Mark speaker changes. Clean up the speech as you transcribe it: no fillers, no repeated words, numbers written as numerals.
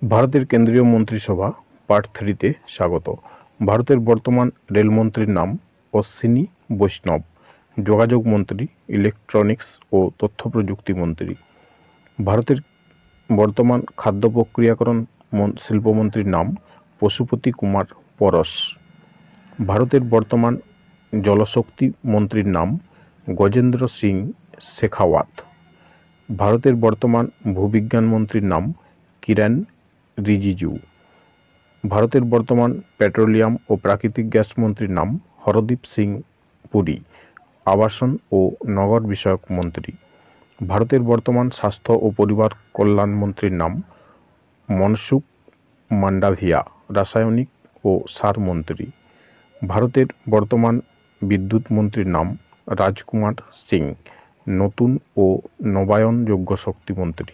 Speaker 1: ভারতের কেন্দ্রীয় মন্ত্রিসভা পার্ট 3-তে স্বাগত। ভারতের বর্তমান রেলমন্ত্রীর নাম অশ্বিনী বৈষ্ণব। যোগাযোগ মন্ত্রী, ইলেকট্রনিক্স ও তথ্য প্রযুক্তি মন্ত্রী। ভারতের বর্তমান খাদ্য প্রক্রিয়াকরণ শিল্পমন্ত্রীর নাম পশুপতি কুমার পরশ। ভারতের বর্তমান জলশক্তি মন্ত্রীর নাম গজেন্দ্র সিং শেখাওয়াত। ভারতের বর্তমান ভূবিজ্ঞান মন্ত্রীর নাম কিরণ রিজিজু। ভারতের বর্তমান পেট্রোলিয়াম ও প্রাকৃতিক গ্যাস মন্ত্রীর নাম হরদীপ সিং পুরী, আবাসন ও নগর বিষয়ক মন্ত্রী। ভারতের বর্তমান স্বাস্থ্য ও পরিবার কল্যাণ মন্ত্রীর নাম মনসুখ মান্ডাভিয়া, রাসায়নিক ও সার মন্ত্রী। ভারতের বর্তমান বিদ্যুৎ মন্ত্রীর নাম রাজকুমার সিং, নতুন ও নবায়নযোগ্য শক্তি মন্ত্রী।